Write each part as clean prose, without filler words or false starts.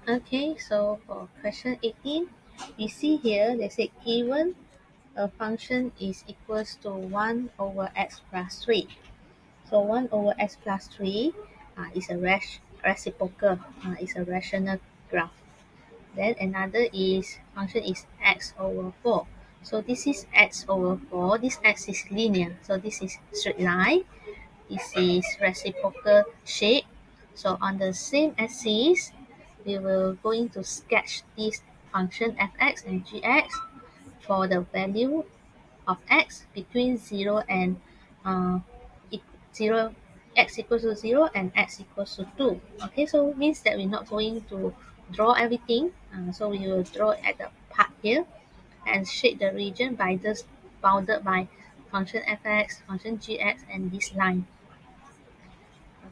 Okay, so for question 18, we see here they say given a function is equals to 1 over x plus 3. So 1 over x plus 3 is a reciprocal, is a rational graph. Then another is function is x over 4. So this is x over 4. This x is linear. So this is straight line. This is reciprocal shape. So on the same axis, we will going to sketch this function fx and gx for the value of x between 0 and uh, 0 x equals to 0 and x equals to 2. Okay, so means that we're not going to draw everything. So we will draw at the part here and shape the region by this bounded by function fx, function gx, and this line.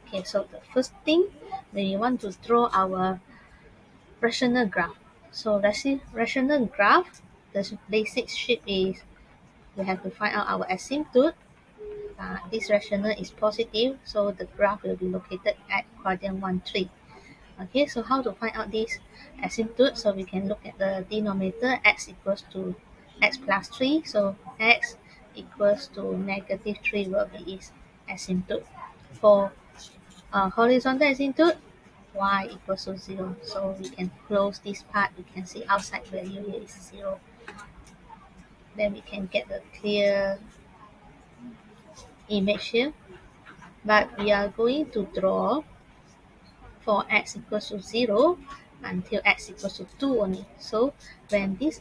Okay, so the first thing we want to draw our rational graph. So rational graph, the basic shape is we have to find out our asymptote. This rational is positive, so the graph will be located at quadrant 1, 3. Okay, so how to find out this asymptote? So we can look at the denominator, x equals to x plus 3. So x equals to negative 3 will be its asymptote. For horizontal asymptote, y equals to 0. So we can close this part. We can see outside value here is 0. Then we can get a clear image here. But we are going to draw for x equals to 0 until x equals to 2 only. So when this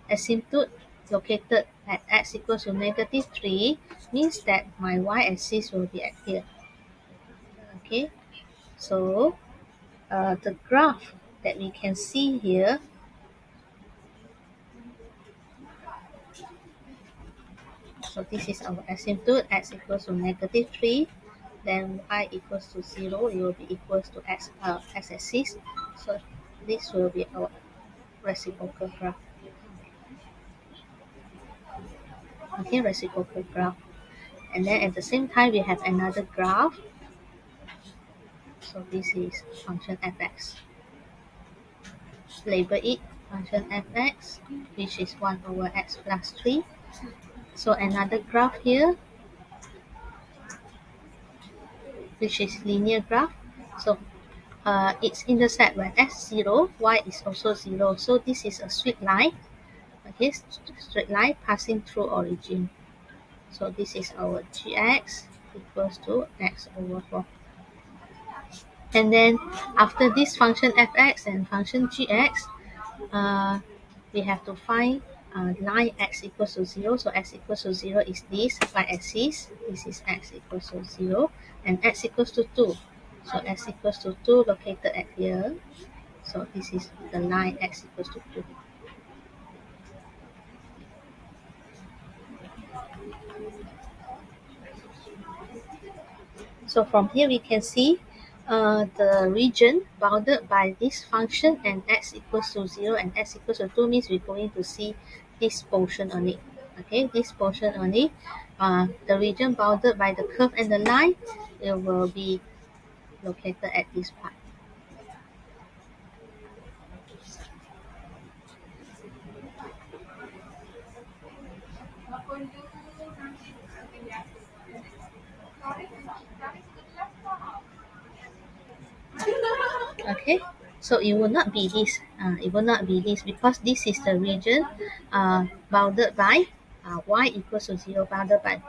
asymptote located at x equals to negative 3 means that my y-axis will be at here. Okay, so the graph that we can see here, so this is our asymptote, x equals to negative 3, then y equals to 0, it will be equals to x-axis. So this will be our reciprocal graph. Okay, reciprocal graph. And then at the same time, we have another graph. So this is function fx. Label it function fx, which is 1 over x plus 3. So another graph here, which is linear graph. So its intercept when x 0, y is also 0. So this is a straight line. Okay, straight line passing through origin. So this is our gx equals to x over 4. And then after this function fx and function gx, we have to find line x equals to 0. So x equals to 0 is this y-axis. This is x equals to 0 and x equals to 2. So x equals to 2 located at here. So this is the line x equals to 2. So from here we can see the region bounded by this function and x equals to 0 and x equals to 2 means we're going to see this portion only. Okay, this portion only. The region bounded by the curve and the line, it will be located at this part. Okay, so it will not be this. It will not be this because this is the region bounded by y equals to 0, bounded by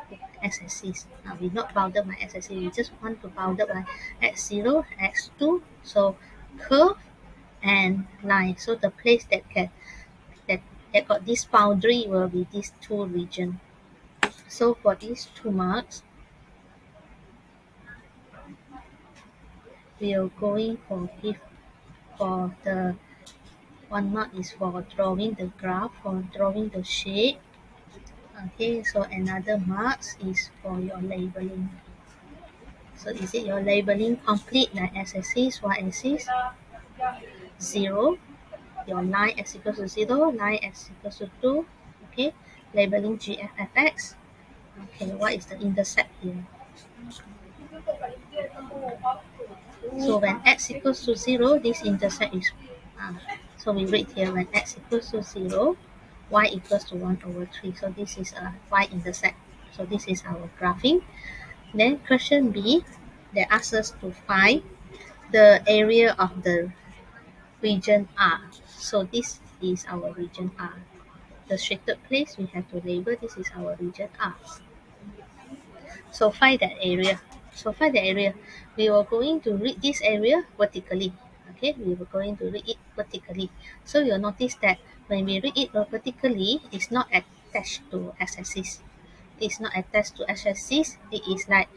x-axis. We're not bounded by x-axis. We just want to bounded by x0, x2. So curve and line. So the place that that got this boundary will be these two region. So for these 2 marks, we are going for the 1 mark is for drawing the graph, for drawing the shape. Okay, so another marks is for your labeling. So is it your labeling complete like x-axis, y-axis? 0, your line x equals to 0, line x equals to 2. Okay, labeling gfx. Okay, what is the intercept here? So when x equals to 0, this intercept is So we write here when x equals to 0, y equals to 1 over 3. So this is a y-intercept. So this is our graphing. Then question B, they ask us to find the area of the region R. So this is our region R. The shaded place we have to label, this is our region R. So find that area. So find the area. We were going to read this area vertically. Okay, we were going to read it vertically. So you'll notice that when we read it vertically, it's not attached to x-axis. It's not attached to x-axis. It is like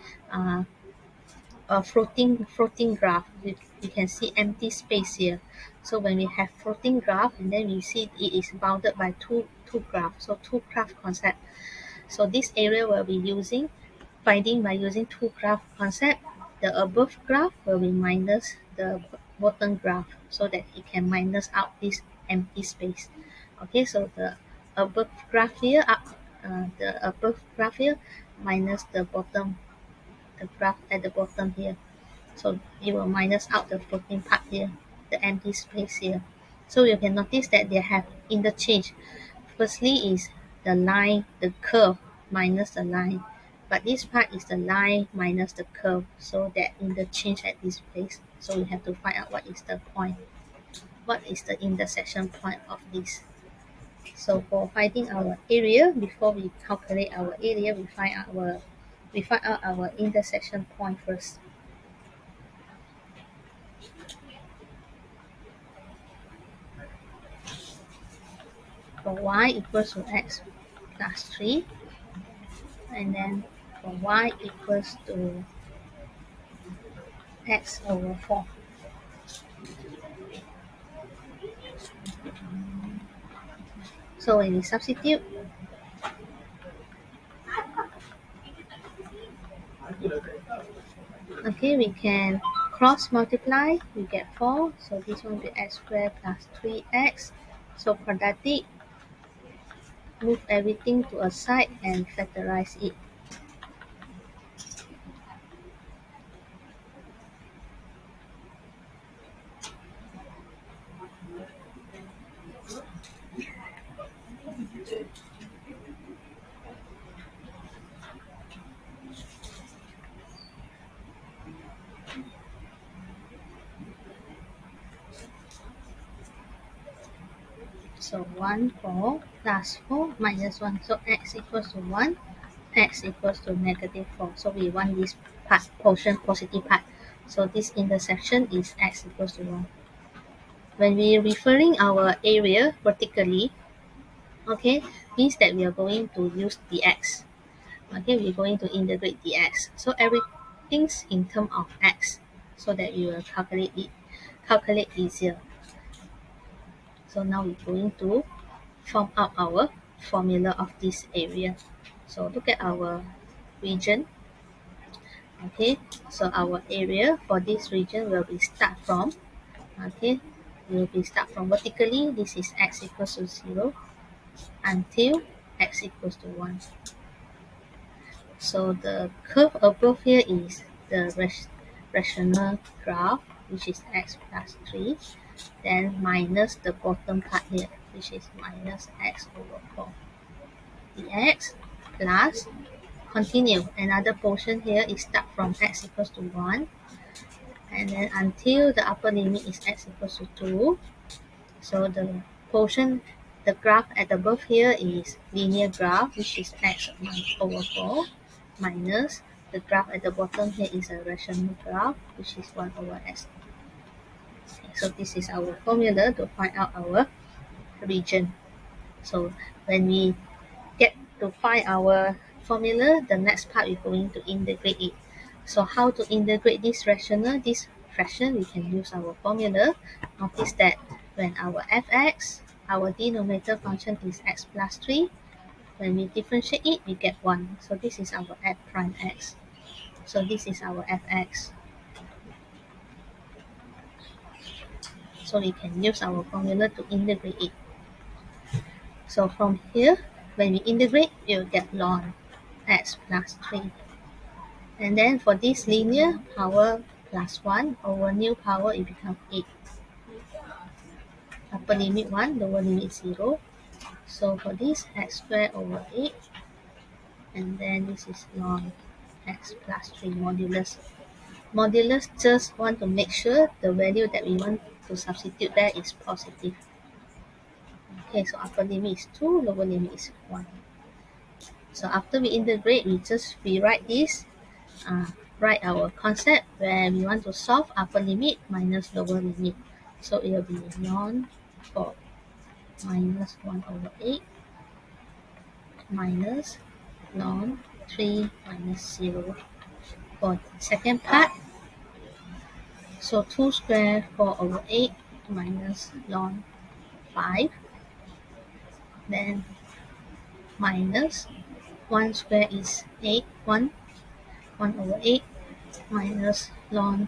a floating graph. You can see empty space here. So when we have floating graph, and then we see it is bounded by two graphs. So two graph concept. So this area will be finding by using two graph concept. The above graph will be minus the bottom graph, so that it can minus out this empty space. Okay, so above graph here the above graph here minus the graph at the bottom here. So it will minus out the floating part here, the empty space here. So you can notice that they have interchange. Firstly is the line, the curve minus the line. But this part is the line minus the curve. So that interchange at this place. So we have to find out what is the point. What is the intersection point of this? So for finding our area, before we calculate our area, we find out our intersection point first. For y equals to x plus 3, and then for y equals to x over 4. So when we substitute, okay, we can cross multiply, we get 4. So this one will be x squared plus 3x. So quadratic, move everything to a side and factorize it. So 1, 4 plus 4 minus 1. So x equals to 1, x equals to negative 4. So we want this part, portion, positive part. So this intersection is x equals to 1. When we referring our area vertically, okay, means that we are going to use dx. Okay, we're going to integrate dx. So everything's in terms of x, so that we will calculate easier. So now we're going to form out our formula of this area. So look at our region. Okay, so our area for this region will be start from, okay, will be start from vertically. This is x equals to 0 until x equals to 1. So the curve above here is the rational graph, which is x plus 3, then minus the bottom part here, which is minus x over 4 dx, plus continue. Another portion here is start from x equals to 1, and then until the upper limit is x equals to 2. So the portion, the graph at above here is linear graph, which is x over 4, minus the graph at the bottom here is a rational graph, which is 1 over x. Okay, so this is our formula to find out our region. So when we get to find our formula, the next part we're going to integrate it. So how to integrate this fraction, we can use our formula. Notice that when our fx, our denominator function is x plus 3, when we differentiate it, we get 1. So this is our f prime x. So this is our fx. So we can use our formula to integrate it. So from here, when we integrate, we'll get ln x plus 3. And then for this linear, power plus 1 over new power, it becomes 8. upper limit 1, lower limit 0. So for this, x squared over 8, and then this is ln x plus 3 modulus. Modulus just want to make sure the value that we want to substitute there is positive. Okay, so upper limit is 2, lower limit is 1. So after we integrate, we just rewrite this, write our concept where we want to solve upper limit minus lower limit. So it will be ln 4 minus 1 over 8 minus ln 3 minus 0. For the second part, so 2 squared 4 over 8 minus ln 5, then minus 1 square is 8, 1 over 8 minus ln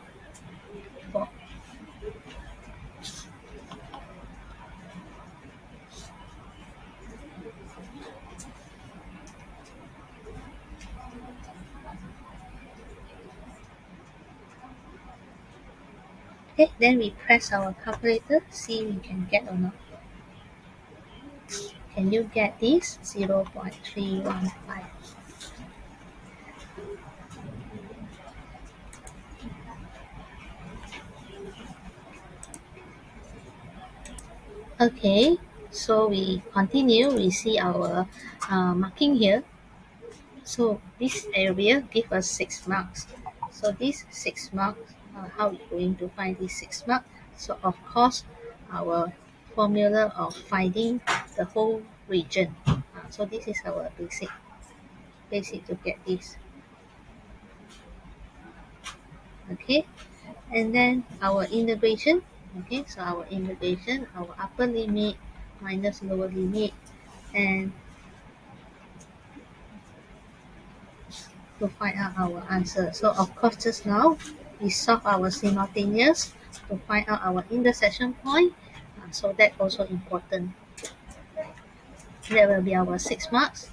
4. Okay, then we press our calculator, see we can get or not. Can you get this? 0.315. Okay, so we continue, we see our marking here. So this area give us 6 marks. So this 6 marks, how we going to find this 6 marks? So of course, our formula of finding the whole region. So this is our basic to get this. Okay, and then our integration. Okay, so our integration, our upper limit minus lower limit, and to find out our answer. So of course just now we solve our simultaneous to find out our intersection point. So that also important. That will be our 6 marks.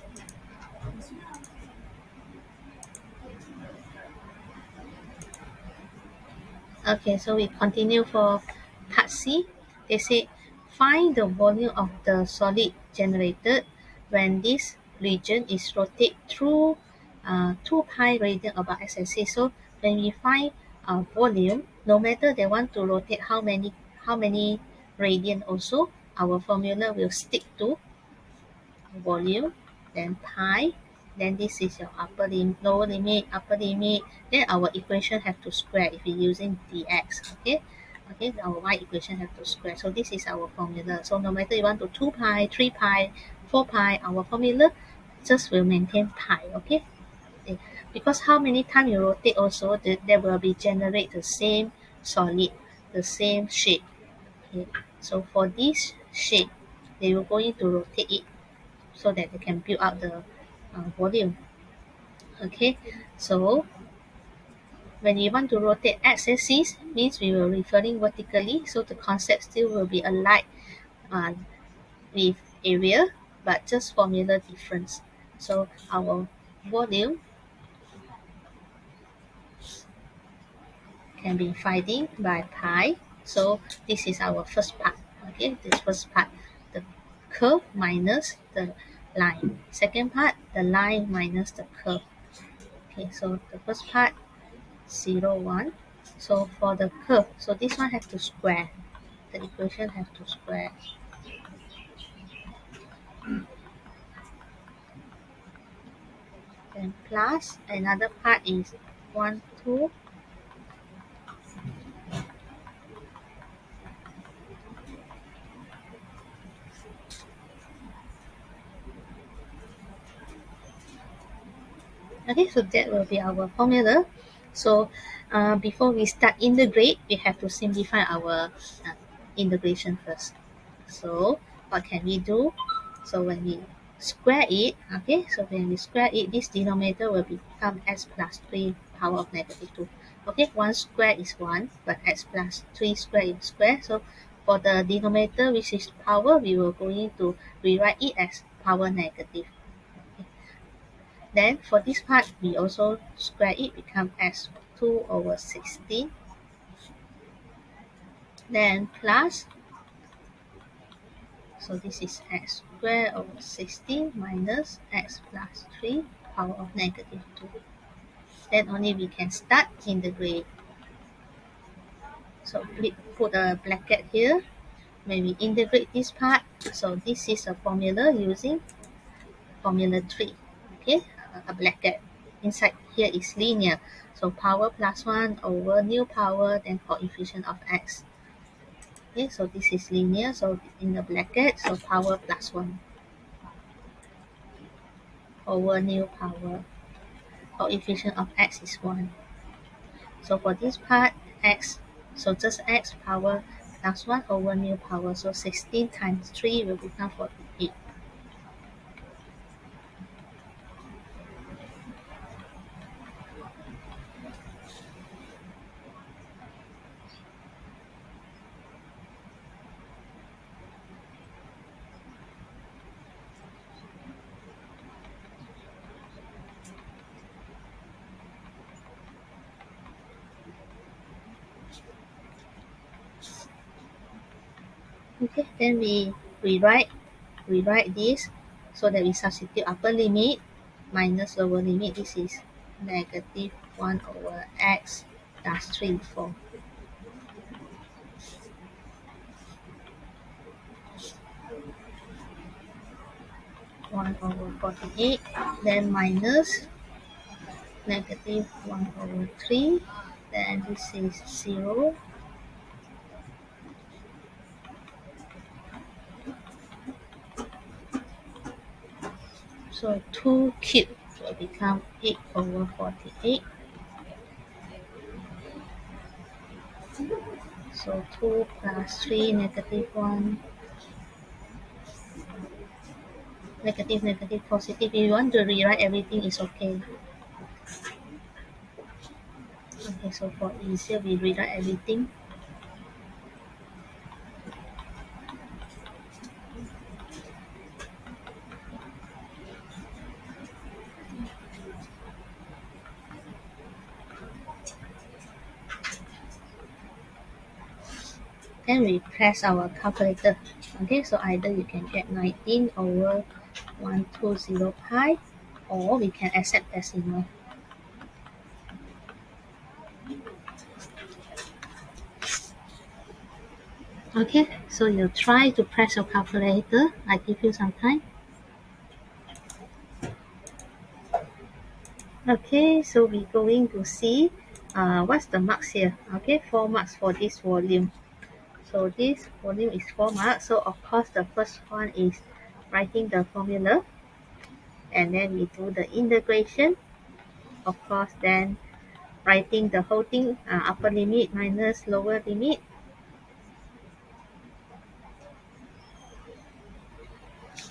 Okay, so we continue for part C. They say find the volume of the solid generated when this region is rotated through 2 pi radian about x-axis. So when we find volume, no matter they want to rotate how many radian also, our formula will stick to volume, then pi, then this is your upper limit, lower limit, upper limit, then our equation have to square if we're using dx, okay? Okay, our y equation have to square. So this is our formula. So no matter you want to 2 pi, 3 pi, 4 pi, our formula just will maintain pi, okay? Because how many times you rotate also, there will be generate the same solid, the same shape. Okay? So for this shape, they will going to rotate it so that they can build up the volume. Okay, so when you want to rotate x-axis, means we will referring vertically, so the concept still will be alike with area, but just formula difference. So our volume can be finding by pi. So this is our first part. Okay, this first part, the curve minus the line. Second part, the line minus the curve. Okay, so the first part 0, 1. So for the curve, so this one have to square. The equation have to square. Then plus another part is 1, 2. Okay, so that will be our formula. So before we start integrate, we have to simplify our integration first. So what can we do? So when we square it, okay, so when we square it, this denominator will become x plus 3 power of negative 2. Okay, 1 square is 1, but x plus 3 square is square. So for the denominator, which is power, we will going to rewrite it as power negative. Then for this part, we also square it, become x 2 over 16. Then plus So this is x squared over 16 minus x plus 3 power of negative 2. Then only we can start integrate. So we put a bracket here. When we integrate this part, so this is a formula using formula 3. Okay, a bracket. Inside here is linear. So power plus 1 over new power, then coefficient of x. Okay, so this is linear. So in the bracket, so power plus 1 over new power. Coefficient of x is 1. So for this part, x, so just x power plus 1 over new power. So 16 times 3 will become 48. Okay, then we rewrite this so that we substitute upper limit minus lower limit. This is negative 1 over x plus 3, 4. 1 over 48, then minus negative 1 over 3, then this is 0. So 2 cubed will become 8 over 48. So 2 plus 3, negative 1, negative, negative, positive. If you want to rewrite everything, is okay. Okay, so for easier, we rewrite everything. Then we press our calculator. Okay, so either you can get 19 over 120 pi, or we can accept decimal. Okay, so you try to press your calculator. I give you some time. Okay, so we're going to see what's the marks here. Okay, 4 marks for this volume. So this volume is 4 marks. So of course the first one is writing the formula, and then we do the integration. Of course, then writing the whole thing, upper limit minus lower limit.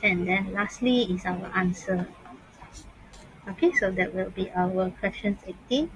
And then lastly is our answer. Okay, so that will be our questions 18.